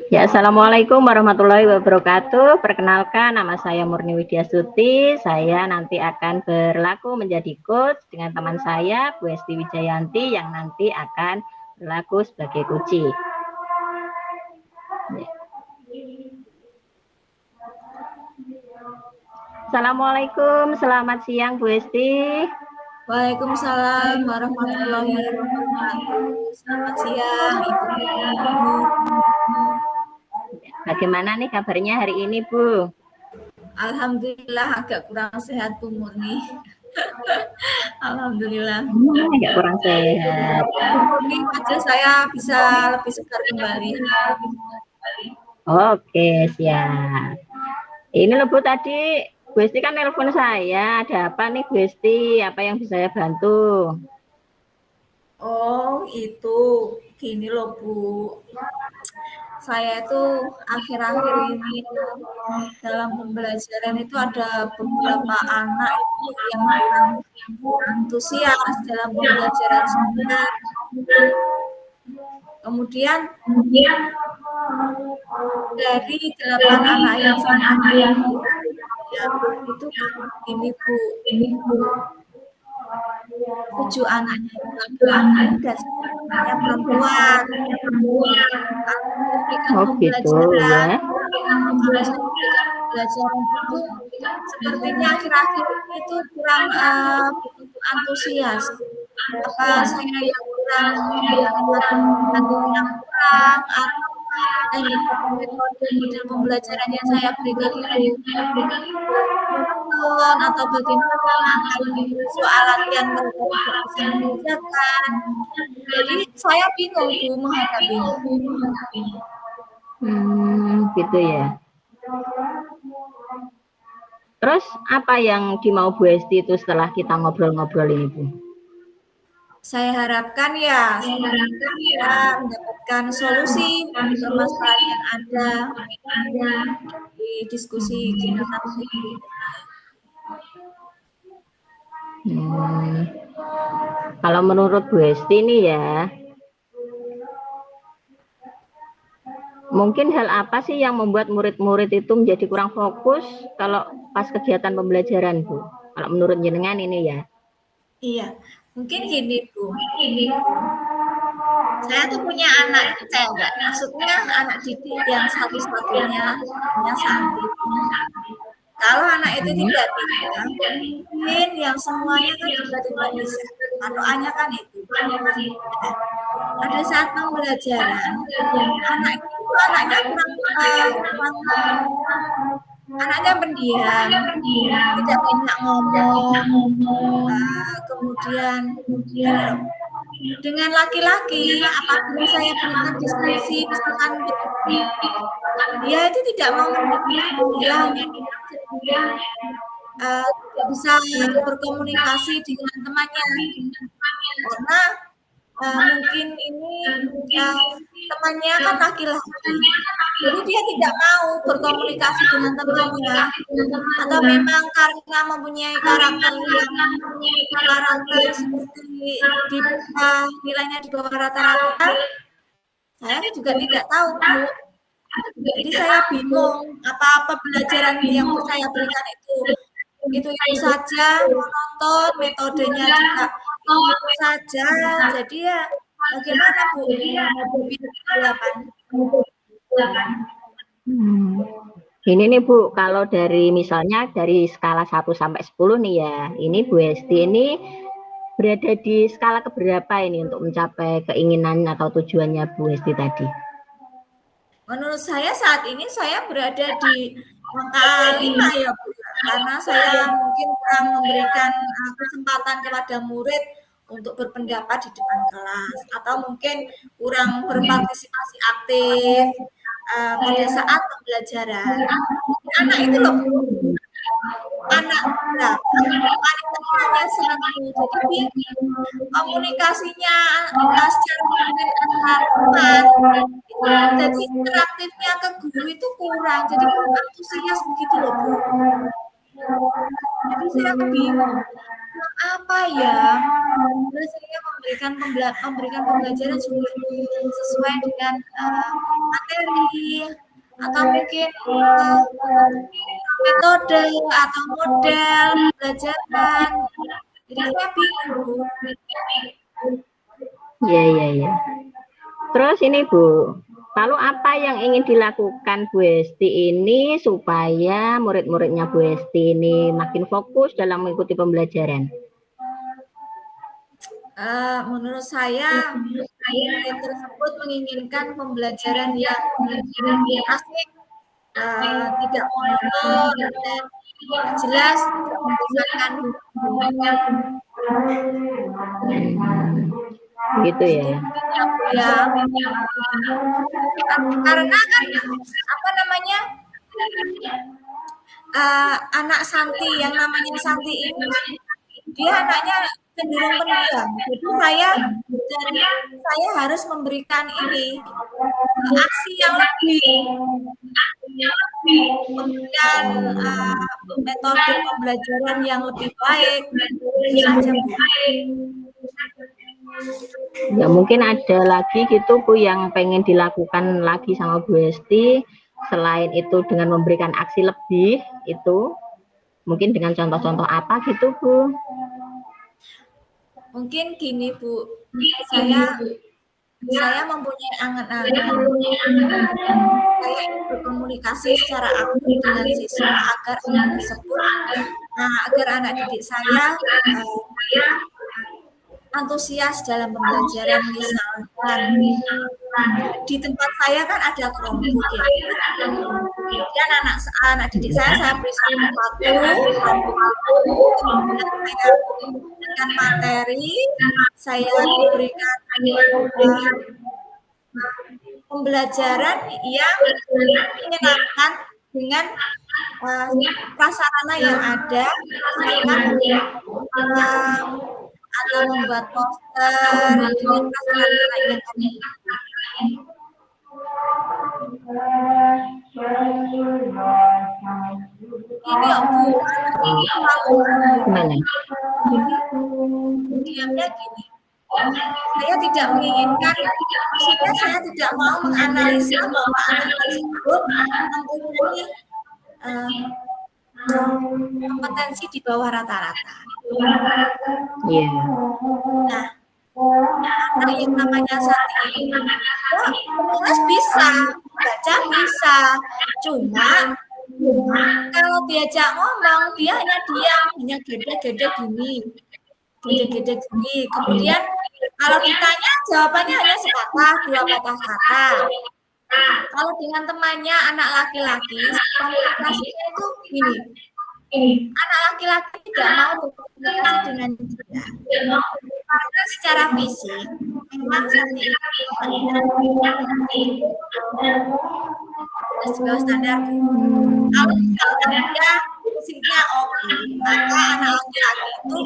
Ya, Assalamualaikum warahmatullahi wabarakatuh. Perkenalkan, nama saya Murni Widyasuti. Saya nanti akan berlaku menjadi coach dengan teman saya, Bu Esti Wijayanti, yang nanti akan berlaku sebagai coach. Assalamualaikum, selamat siang Bu Esti. Waalaikumsalam warahmatullahi wabarakatuh. Selamat siang, Ibu. Bagaimana nih kabarnya hari ini, Bu? Alhamdulillah agak kurang sehat, Bu Murni. Alhamdulillah. Agak kurang sehat. Murni, wajah saya bisa lebih segar kembali. Oke, siap. Ini loh Bu, tadi Bu Esti kan nelpon saya. Ada apa nih Bu Esti? Apa yang bisa saya bantu? Oh, itu gini loh, Bu. Saya itu akhir-akhir ini dalam pembelajaran itu ada beberapa anak itu yang kurang antusias dalam pembelajaran saya. Kemudian dari 8 anak yang saya itu ini Bu, 7 anaknya itu laki-laki dan 1 perempuan. Kalau memberikan pembelajaran, kalau saya memberikan pembelajaran itu sepertinya akhir-akhir ini itu kurang begitu antusias. Apa saya yang kurang memberikan materi yang kurang atau metode model pembelajaran yang saya berikan itu monoton atau bagaimana kalau soal latihan mereka tidak bisa mengerjakan. Jadi saya bingung Bu menghadapinya. Gitu ya. Terus apa yang dimau Bu Esti itu setelah kita ngobrol-ngobrol ini Bu? Saya harapkan ya, kita mendapatkan solusi dari permasalahan yang ada di diskusi kita nanti. Kalau menurut Bu Esti nih ya, mungkin hal apa sih yang membuat murid-murid itu menjadi kurang fokus kalau pas kegiatan pembelajaran Bu? Kalau menurut jenengan ini ya. Iya, mungkin gini Bu. Saya tuh punya anak cewek, maksudnya anak didik yang satu-satunya namanya Santi. Kalau anak itu tidak bisa, mungkin yang semuanya kan juga tidak bisa. Patokannya kan itu. Nah, pada saat pembelajaran, anak itu anaknya anaknya pendiam, tidak banyak ngomong, kemudian gini loh, dengan laki-laki apabila saya berikan diskusi misalkan dia itu tidak mau mendengar, dia hanya tidak bisa berkomunikasi dengan temannya karena mungkin ini temannya kan laki-laki, jadi dia tidak mau berkomunikasi dengan temannya, atau memang karena mempunyai karakter seperti di nilainya di bawah rata-rata, saya juga tidak tahu Bu. Jadi saya bingung apa pembelajaran yang saya berikan itu saja, monoton, metodenya juga itu saja. Jadi ya bagaimana Bu? Ini nih Bu, kalau dari misalnya dari skala 1 sampai 10 nih ya, ini Bu Esti ini berada di skala keberapa ini untuk mencapai keinginan atau tujuannya Bu Esti tadi? Menurut saya saat ini saya berada di angka 5 ya Bu, karena saya mungkin kurang memberikan kesempatan kepada murid untuk berpendapat di depan kelas, atau mungkin kurang berpartisipasi aktif pada saat pembelajaran. Anak itu loh Bu, anak berapa? Wanitanya hanya 1, jadi komunikasinya secara mungkin antar teman jadi interaktifnya ke guru itu kurang, jadi kurang antusias begitu loh Bu. Jadi saya bingung, apa ya? Terus saya memberikan pembelajaran juga sesuai sesuai dengan materi atau mungkin metode atau model pembelajaran. Jadi saya bingung, Bu. Iya, iya, iya. Terus ini Bu, lalu apa yang ingin dilakukan Bu Esti ini supaya murid-muridnya Bu Esti ini makin fokus dalam mengikuti pembelajaran? Menurut saya, murid tersebut menginginkan pembelajaran yang asik, tidak monoton, dan jelas tidak membosankan gitu ya. Ya, karena kan apa namanya anak Santi yang namanya Santi ini kan dia anaknya cenderung pendiam. Jadi saya harus memberikan ini aksi yang lebih, memberikan metode pembelajaran yang lebih baik. Itu saja, Bu. Ya mungkin ada lagi gitu Bu yang pengen dilakukan lagi sama Bu Esti, selain itu dengan memberikan aksi lebih itu, mungkin dengan contoh-contoh apa gitu Bu? Mungkin gini Bu, saya mempunyai angan-angan, saya ingin berkomunikasi secara aktif dengan siswa agar anak tersebut, agar anak didik saya antusias dalam pembelajaran. Misalkan di tempat saya kan ada Chromebook ya. Kemudian anak didik saya beri satu kemudian saya berikan materi, saya berikan pembelajaran yang menyenangkan dengan prasarana yang ada, atau membuat poster dengan prasarana yang ada. Ini ya Bu, ini Gimana? diamnya gini. Saya tidak menginginkan, maksudnya saya tidak mau menganalisa bahwa anak tersebut mempunyai kompetensi di bawah rata-rata. Iya. Nah, anak yang namanya Santi ini, menulis bisa, baca bisa, cuma kalau diajak ngomong dia hanya diam, hanya gede-gede gini. Kemudian kalau ditanya jawabannya hanya sepatah, 2 patah kata. Kalau dengan temannya anak laki-laki, komunikasinya itu gini. Anak laki-laki tidak mau berkomunikasi dengan dia. Karena secara fisik memang Santi ini standar. Kalau misalkan dia fisiknya oke, maka anak laki-laki itu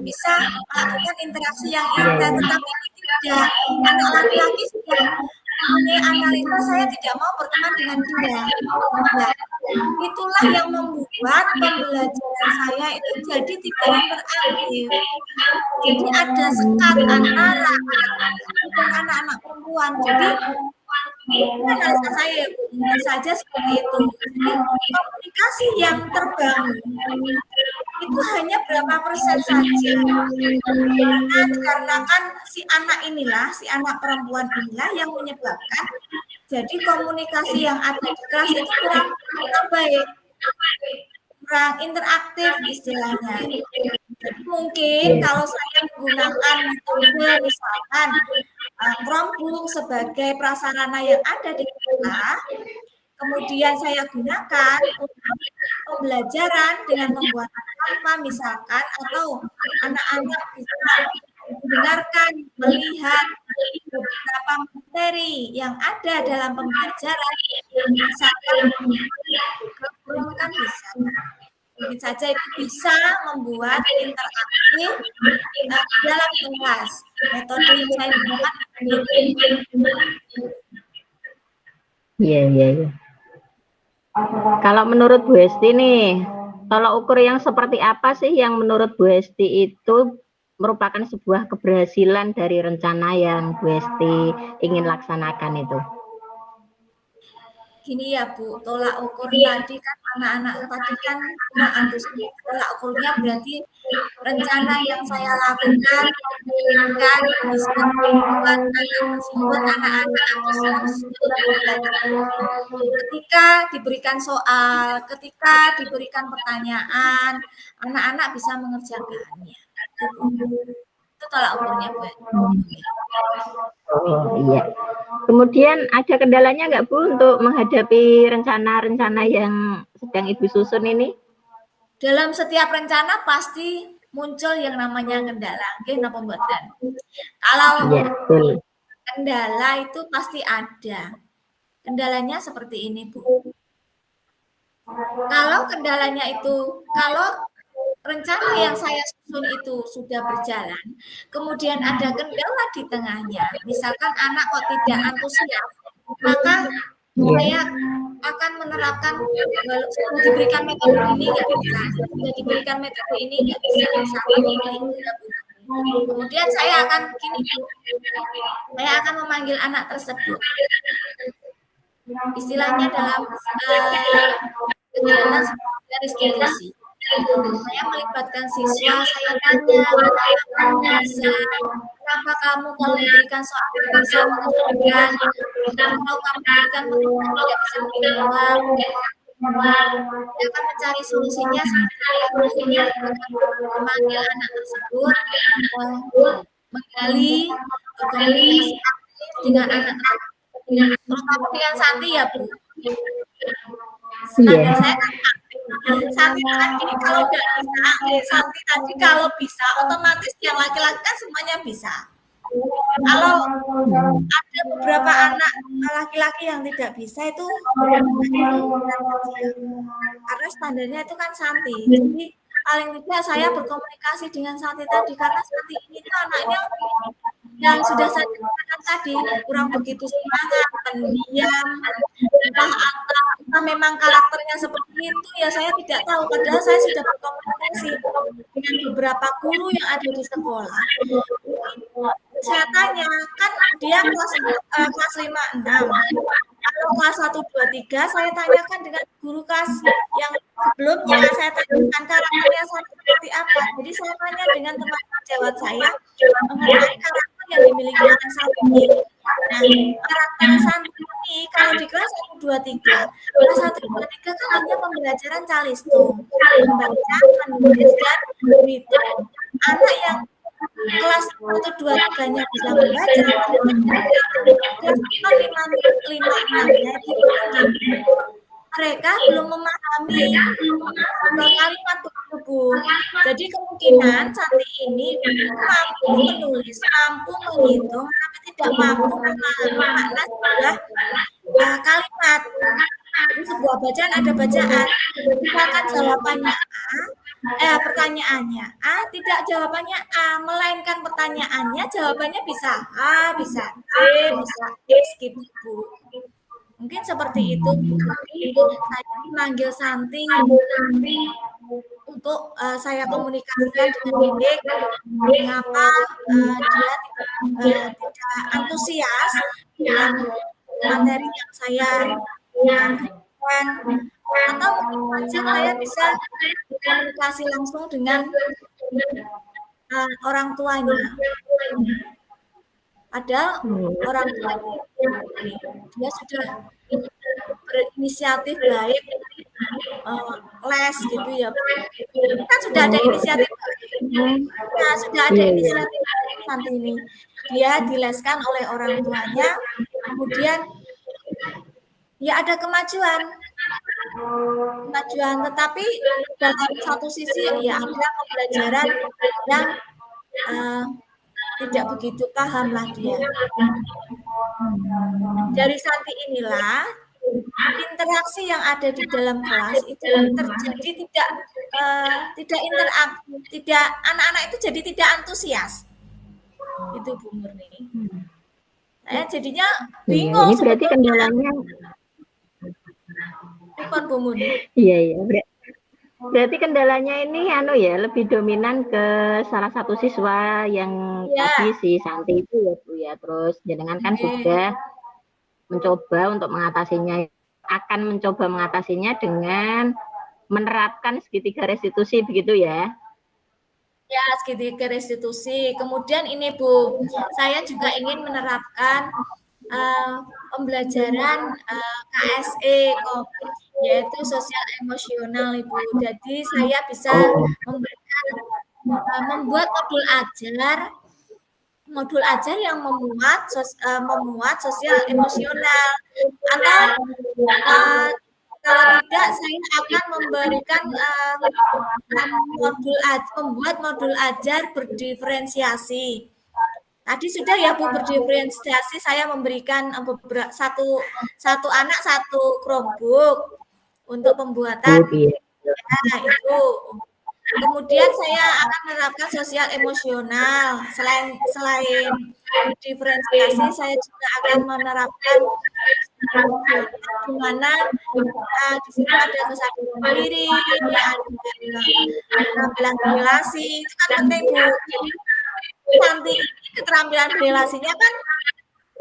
bisa melakukan interaksi yang intens, tetapi tidak. Anak laki-laki sudah mempunyai analisa, saya tidak mau berteman dengan dia. Nah, itulah yang membuat pembelajaran saya itu jadi tidak interaktif. Jadi ada sekat antara anak-anak perempuan. Jadi analisa saya mungkin saja seperti itu. Jadi komunikasi yang terbangun itu hanya berapa persen saja. Karena kan si anak perempuan inilah yang menyebabkan jadi komunikasi yang ada di kelas itu kurang baik, kurang interaktif istilahnya. Jadi mungkin kalau saya menggunakan metode misalkan Chromebook sebagai prasarana yang ada di kelas, kemudian saya gunakan untuk pembelajaran dengan membuat apa misalkan, atau anak-anak bisa mendengarkan, melihat beberapa materi yang ada dalam pembelajaran, misalkan kan bisa. Mungkin saja itu bisa membuat interaktif dalam kelas. Metode yang saya gunakan Iya, iya, iya. Kalau menurut Bu Esti nih, tolak ukur yang seperti apa sih yang menurut Bu Esti itu merupakan sebuah keberhasilan dari rencana yang Bu Esti ingin laksanakan itu? Gini ya Bu, tolak ukur tadi kan anak-anak tadi kan kurang antusias. Tolak ukurnya berarti rencana yang saya lakukan memungkinkan bisa membuat anak-anak antusias dalam belajar. Ketika diberikan soal, ketika diberikan pertanyaan, anak-anak bisa mengerjakannya. Itu tolak ukurnya Bu. Oh iya. Kemudian ada kendalanya nggak Bu untuk menghadapi rencana-rencana yang sedang Ibu susun ini? Dalam setiap rencana pasti muncul yang namanya kendala, nggih napa mboten? Kalau Iya, betul. kendala itu pasti ada. Kendalanya seperti ini, Bu. Kalau kendalanya itu, kalau rencana yang saya susun itu sudah berjalan, kemudian ada kendala di tengahnya, misalkan anak kok tidak antusias, maka saya akan menerapkan sudah diberikan metode ini nggak bisa, sudah diberikan metode ini nggak bisa, misalkan seperti itu ya Bu. Kemudian saya akan gini Bu, saya akan memanggil anak tersebut. Istilahnya dalam kegiatan restitusi. Saya melibatkan siswa, saya tanya, kenapa kamu bisa, kenapa kamu kalau diberikan soal bisa mengerjakan, kalau kamu diberikan pertanyaan tidak bisa menjawab, saya akan mencari solusinya memanggil anak tersebut, menggali, berkomunikasi aktif dengan anak tersebut, terutama dengan Santi ya Bu. Standar saya kan Santi tadi kalau nggak bisa, Santi tadi kalau bisa, otomatis yang laki-laki kan semuanya bisa. Kalau ada beberapa anak laki-laki yang tidak bisa itu karena standarnya itu kan Santi. Jadi paling tidak saya berkomunikasi dengan Santi tadi karena Santi ini tuh anaknya yang sudah saya katakan tadi kurang begitu semangat, pendiam, entah memang karakternya seperti itu ya saya tidak tahu. Padahal saya sudah berkomunikasi dengan beberapa guru yang ada di sekolah. Saya tanya kan dia kelas 5, 6. Kalau kelas 1, 2, 3 saya tanyakan dengan guru kelas yang sebelumnya saya tanyakan karakternya seperti apa. Jadi saya tanya dengan teman sejawat saya mengenai karakter yang dimiliki anak Santi. Nah, karakter Santi ini kalau di kelas 1, 2, 3, kelas 1, 2, 3 kan hanya pembelajaran calistung, membaca, menulis, dan berhitung. Anak yang kelas 1, 2, 3-nya bisa membaca, kelas 4, 5, 6-nya itu mereka belum memahami kalimat tersebut. Jadi kemungkinan Santi ini mampu menulis, mampu menghitung, tapi tidak mampu memahami makna sebuah kalimat. Jadi sebuah bacaan ada bacaan. Misalkan jawabannya A, pertanyaannya A, tidak jawabannya A, melainkan pertanyaannya jawabannya bisa A, bisa C, bisa X gitu Bu. Mungkin seperti itu. Saya memanggil Santi untuk saya komunikasikan dengan baik mengapa dia tidak antusias dengan materi yang saya berikan, atau mungkin saja saya bisa komunikasi langsung dengan orang tuanya. Padahal orang tua dia sudah berinisiatif baik les gitu ya. Kan sudah ada inisiatif nah, sudah ada inisiatif nanti ini. Dia dileskan oleh orang tuanya, kemudian ya ada kemajuan, tetapi dalam satu sisi ya ada pembelajaran yang tidak begitu paham lah dia. Dari Santi inilah interaksi yang ada di dalam kelas itu terjadi tidak interaktif, tidak, anak-anak itu jadi tidak antusias. Itu Bu Murni. Saya jadinya bingung. Ini berarti kendalanya bukan Bu Murni. Iya. Berarti kendalanya ini ya lebih dominan ke salah satu siswa yang tadi Ya, si Santi itu ya Bu ya. Terus jenengan kan oke. sudah mencoba untuk mengatasinya, akan mencoba mengatasinya dengan menerapkan segitiga restitusi begitu ya. Ya, segitiga restitusi. Kemudian ini Bu, saya juga ingin menerapkan pembelajaran KSE, yaitu sosial emosional Ibu. Jadi saya bisa Oh, memberikan, membuat modul ajar yang memuat sosial emosional, atau uh, kalau tidak saya akan memberikan membuat modul ajar berdiferensiasi. Tadi sudah ya Bu, berdiferensiasi saya memberikan satu satu anak satu Chromebook untuk pembuatan. good ya. Nah, itu. Kemudian saya akan menerapkan sosial emosional. Selain selain diferensiasi, saya juga akan menerapkan emosional, di mana di situ ada kesadaran diri, ada keterampilan relasi, itu kan penting Bu. Jadi nanti keterampilan relasinya kan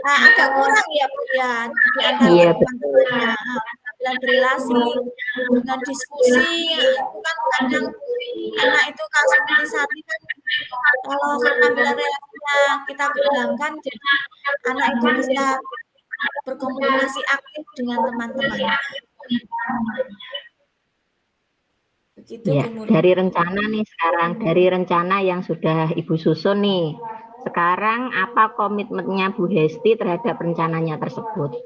agak kurang ya Bu ya di antara Iya betul. teman-temannya. Keterampilan berelasi dengan diskusi itu kan kadang anak itu kalau seperti saat ini kan kalau keterampilan relasinya kita kembangkan, jadi anak itu bisa berkomunikasi aktif dengan teman-temannya. Begitu Ya, Bu Murni. dari rencana nih sekarang, dari rencana yang sudah Ibu susun nih, sekarang apa komitmennya Bu Hesti terhadap rencananya tersebut?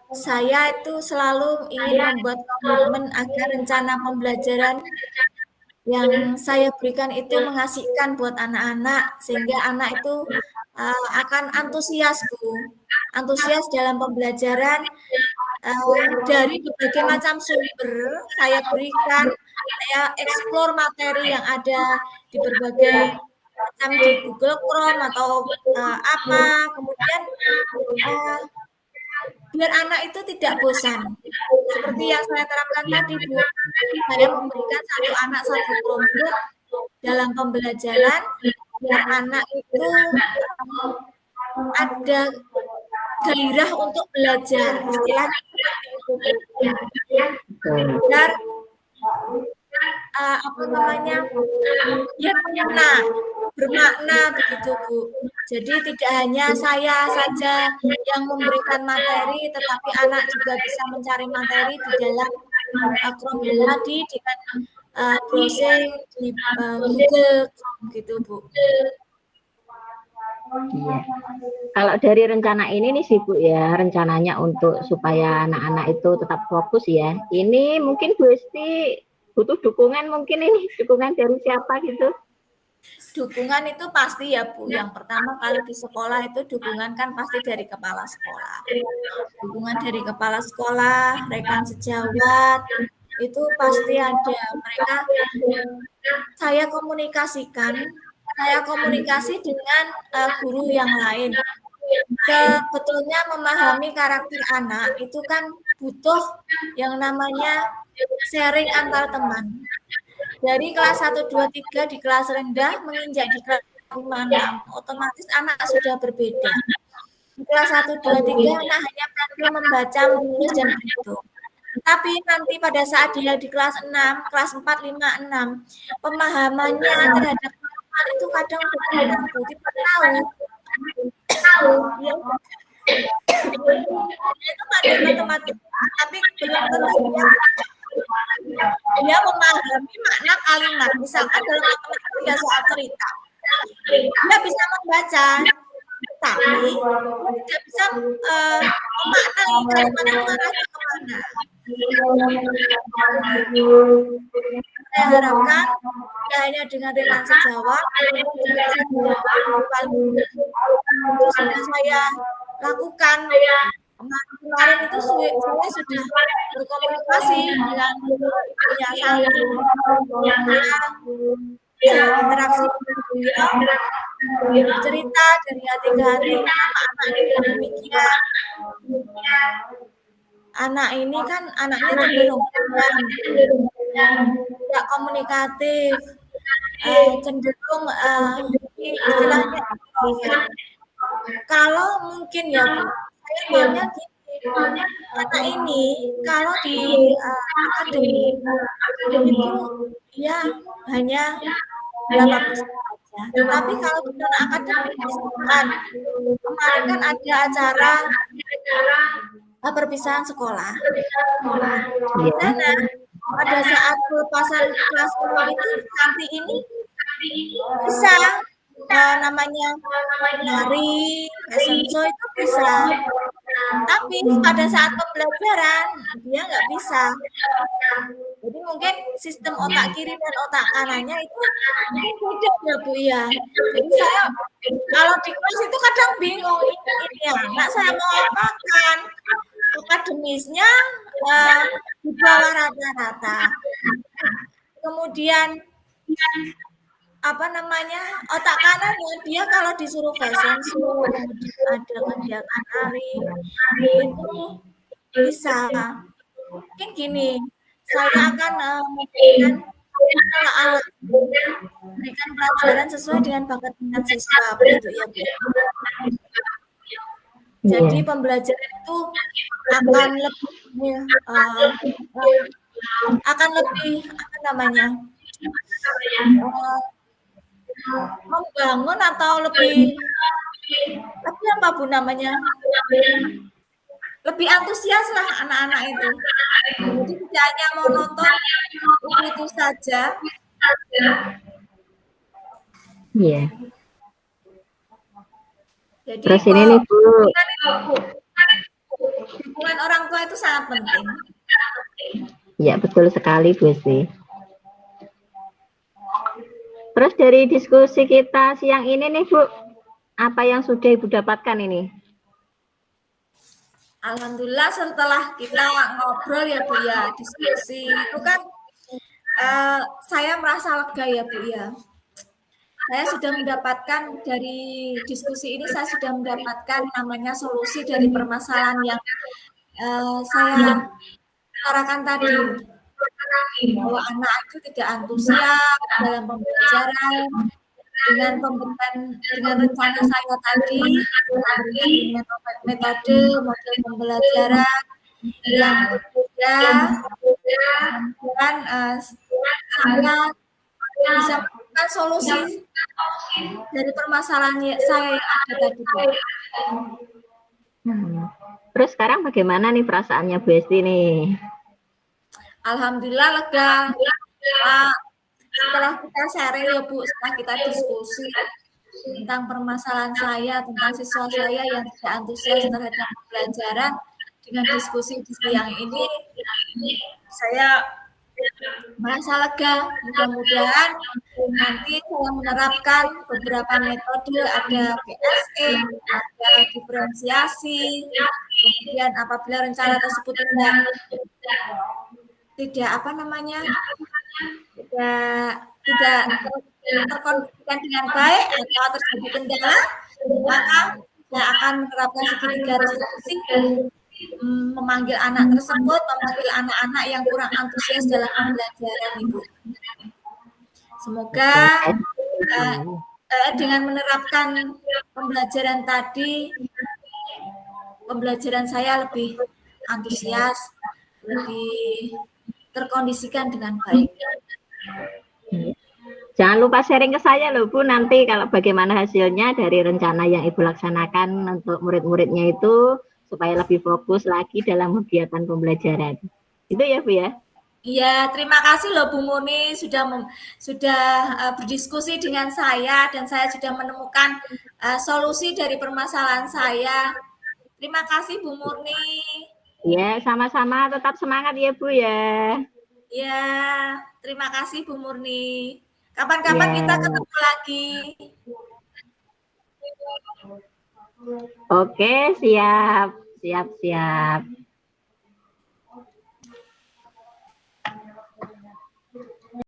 Saya itu selalu ingin membuat komitmen agar rencana pembelajaran yang saya berikan itu mengasihkan buat anak-anak, sehingga anak itu akan antusias Bu, antusias dalam pembelajaran. Dari berbagai macam sumber saya berikan, saya eksplor materi yang ada di berbagai macam di Google Chrome atau apa, kemudian biar anak itu tidak bosan. Seperti yang saya terapkan tadi Bu, saya memberikan satu anak satu Chromebook dalam pembelajaran biar anak itu ada gairah untuk belajar, istilahnya seperti itu Bu. Biar apa namanya, ya bermakna begitu Bu. Jadi tidak hanya saya saja yang memberikan materi, tetapi anak juga bisa mencari materi di dalam Chromebook tadi dengan browsing di Google Chrome gitu Bu. Iya. Kalau dari rencana ini nih sih Bu ya, rencananya untuk supaya anak-anak itu tetap fokus ya. Ini mungkin Bu Hesti butuh dukungan mungkin ini, dukungan dari siapa gitu? Dukungan itu pasti ya Bu. Yang pertama kali di sekolah itu dukungan kan pasti dari kepala sekolah. Dukungan dari kepala sekolah, rekan sejawat, itu pasti ada. Mereka saya komunikasi dengan guru yang lain. Sebetulnya memahami karakter anak itu kan butuh yang namanya sharing antar teman. Dari kelas 1, 2, 3 di kelas rendah menginjak di kelas 5, 6, otomatis anak sudah berbeda. Di kelas 1, 2, 3 anak hanya mampu membaca, menulis, dan berhitung. Tapi nanti pada saat dia di kelas 6, kelas 4, 5, 6, pemahamannya terhadap hal itu kadang berkurang, tidak tahu. Ya, dia itu pandai matematika, tapi belum tentu dia memahami makna kalimat. Misalkan dalam matematika ada soal cerita, dia bisa membaca, tapi dia tidak bisa memaknai kalimat itu arahnya kemana. Saya harapkan tidak hanya dengan rekan sejawat, juga itu sudah saya lakukan. Kemarin itu saya sudah berkomunikasi dengan ibunya Santi. Saya interaksi dengan beliau, cerita dari hati ke hati, kenapa anak ini demikian. Anak ini kan anaknya cenderung pendiam. tidak komunikatif, cenderung istilahnya introvert. Kalau mungkin ya Bu, saya maunya gini, anak ini kalau di akademik itu dia hanya 8% saja. Tetapi kalau di non akademik misalkan kemarin kan ada acara perpisahan sekolah. Di sana pada saat pelepasan kelas itu nanti ini bisa namanya nari, fashion show itu bisa. Tapi pada saat pembelajaran dia nggak bisa. Jadi mungkin sistem otak kiri dan otak kanannya itu mungkin beda ya Bu ya. Jadi saya kalau di kelas itu kadang bingung ini anak saya mau apakan. Akademisnya di bawah rata-rata. Kemudian apa namanya otak kanannya dia kalau disuruh fashion show, kemudian ada kegiatan nari itu bisa. Mungkin gini, saya akan memberikan pelajaran sesuai dengan bakat minat siswa begitu ya Bu. Jadi pembelajaran itu akan lebih apa namanya membangun atau lebih apa Bu namanya lebih antusias lah anak-anak itu. Jadi tidak hanya monoton itu saja. Iya. Jadi terus ini nih Bu, dukungan orang tua itu sangat penting. Ya betul sekali Bu sih. Terus dari diskusi kita siang ini nih Bu, apa yang sudah Ibu dapatkan ini? Alhamdulillah setelah kita ngobrol ya Bu ya, diskusi itu kan saya merasa lega ya Bu ya. Saya sudah mendapatkan dari diskusi ini, saya sudah mendapatkan namanya solusi dari permasalahan yang saya utarakan tadi, bahwa anak itu tidak antusias dalam pembelajaran, dengan rencana saya tadi, dengan metode model pembelajaran yang berbeda, dan saya bisa menemukan solusi dari permasalahan saya yang ada tadi. Terus sekarang bagaimana nih perasaannya Bu Esti nih? Alhamdulillah lega. Setelah kita sharing ya Bu, setelah kita diskusi tentang permasalahan saya, tentang siswa saya yang tidak antusias terhadap pembelajaran, dengan diskusi di siang ini, saya merasa lega. Mudah-mudahan nanti saya menerapkan beberapa metode, ada PSE, ada diferensiasi, kemudian apabila rencana tersebut tidak apa namanya tidak terkondisikan dengan baik atau terjadi kendala, maka saya akan menerapkan segitiga restitusi, memanggil anak tersebut, memanggil anak-anak yang kurang antusias dalam pembelajaran Ibu. Semoga dengan menerapkan pembelajaran tadi, pembelajaran saya lebih antusias, lebih terkondisikan dengan baik. Jangan lupa sharing ke saya loh Bu, nanti kalau bagaimana hasilnya dari rencana yang Ibu laksanakan untuk murid-muridnya itu, supaya lebih fokus lagi dalam kegiatan pembelajaran. Itu ya Bu ya? Iya, terima kasih loh Bu Murni sudah berdiskusi dengan saya, dan saya sudah menemukan solusi dari permasalahan saya. Terima kasih Bu Murni. Ya, sama-sama, tetap semangat ya Bu ya. Ya, terima kasih Bu Murni. Kapan-kapan kita ketemu lagi. Oke, siap.